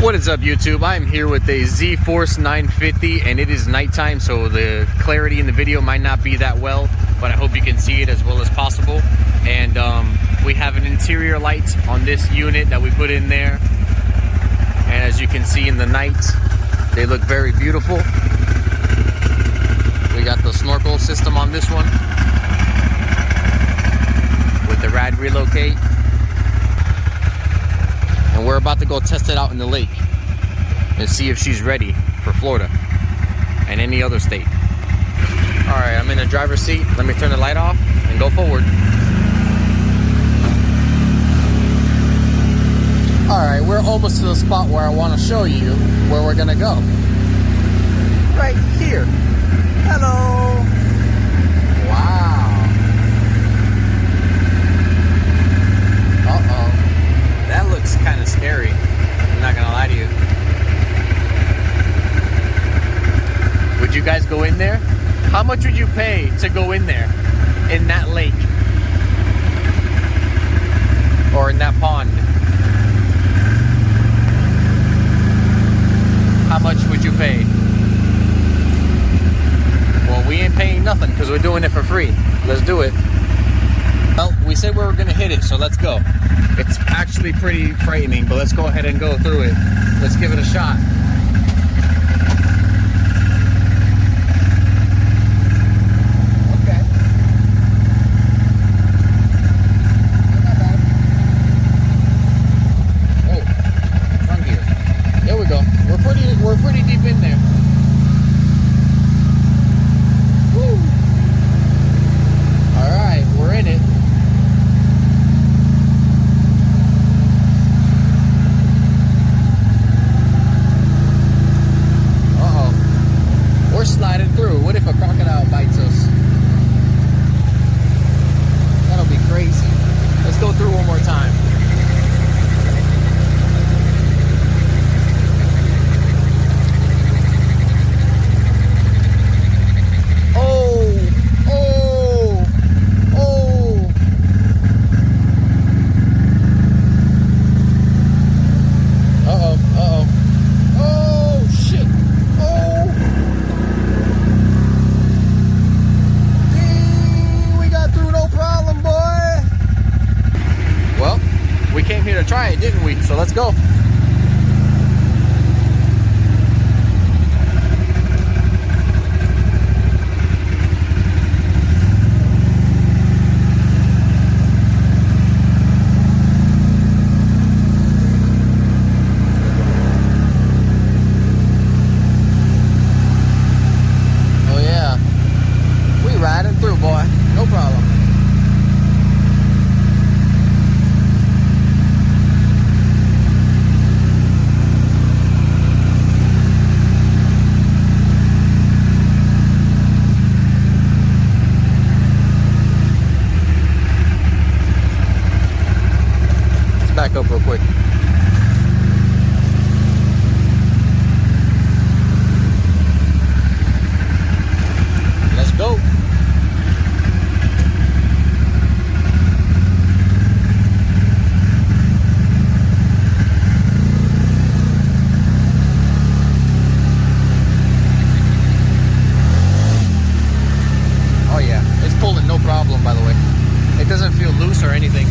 What is up, YouTube? I'm here with a Z950 and it is nighttime, so the clarity in the video might not be that well, but I hope you can see it as well as possible. And we have an interior light on this unit that we put in there, and as you can see in the night, they look very beautiful. We got the Snorkel system on this one with the rad relocate. And we're about to go test it out in the lake and see if she's ready for Florida and any other state. All right, I'm in the driver's seat. Let me turn the light off and go forward. All right, we're almost to the spot where I want to show you where we're gonna go. Right here. Hello. Wow. Uh-oh. That looks kind of scary. I'm not gonna lie to you. Would you guys go in there? How much would you pay to go in there, in that lake? Or in that pond? How much would you pay? Well, we ain't paying nothing because we're doing it for free. Let's do it. Well, we said we were gonna hit it, so let's go. It's actually pretty frightening, but let's go ahead and go through it. Let's give it a shot. Okay. Not bad. Oh, front gear. There we go. We're pretty deep in there. Woo! All right, we're in it. Sliding through. What if a crocodile bites us? That'll be crazy. Let's go through one more time. To try it, didn't we? So let's go. Oh yeah, we riding through, boy. No problem. Back up real quick. Let's go. Oh yeah, it's pulling no problem, by the way. It doesn't feel loose or anything.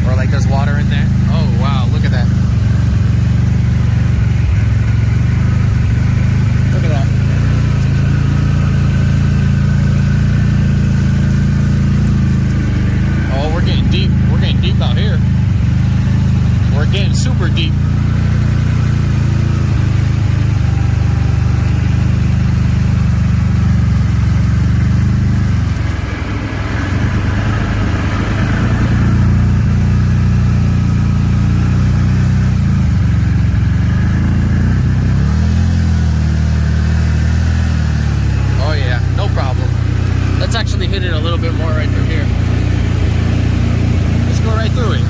Or like there's water in there. Oh wow, look at that. Look at that. Oh, we're getting deep. We're getting deep out here. We're getting super deep. Actually hit it a little bit more right through here. Let's go right through it.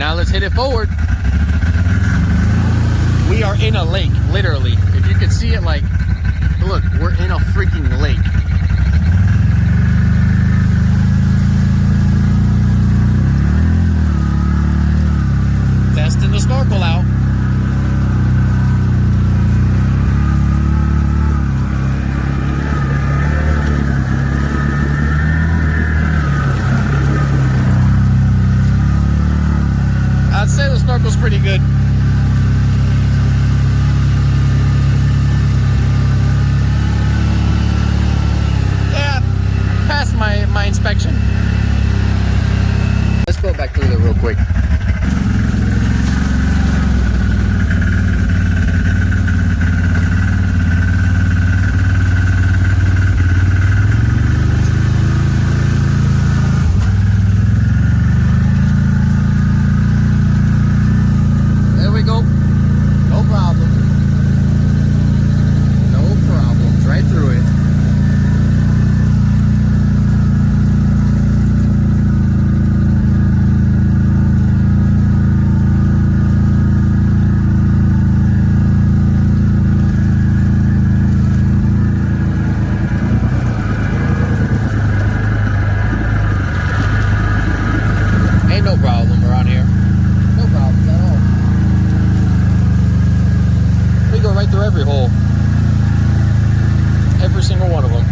now let's hit it forward. We are in a lake, literally. If you could see it, like, look, we're in a freaking lake. Testing the snorkel out. I'd say the snorkel's pretty good. Yeah, passed my inspection. Let's go back through there real quick. No problem around here. No problems at all. We go right through every hole. Every single one of them.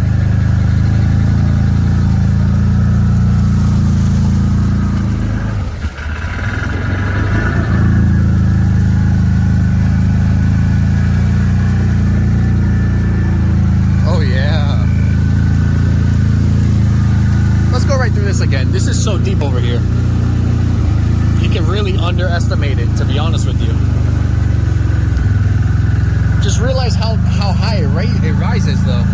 Oh yeah. Let's go right through this again. This is so deep over here. You can really underestimate it, to be honest with you. Just realize how high it rises, though.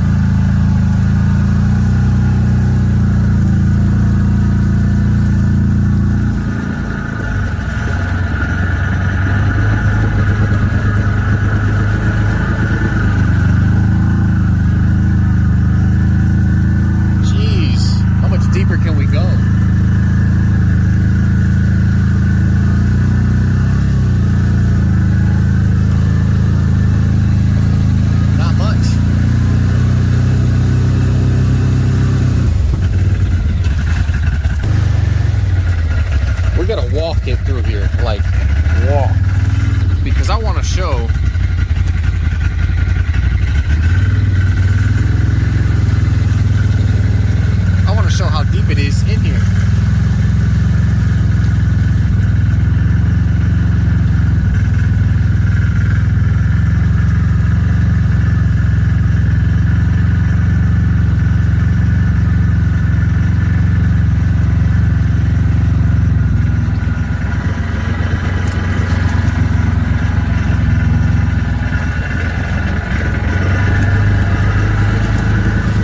Jeez, how much deeper can we go? We gotta walk it through here, like walk, because I want to show how deep it is in here.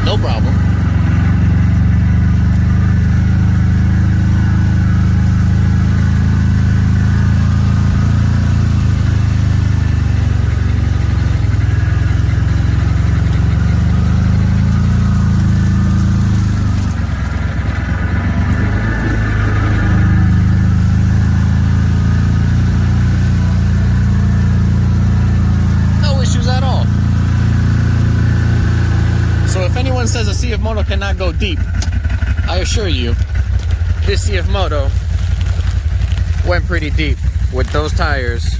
No problem. If anyone says a Cfmoto cannot go deep, I assure you, this Cfmoto went pretty deep with those tires.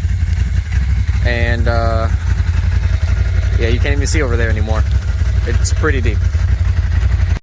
And yeah, you can't even see over there anymore. It's pretty deep.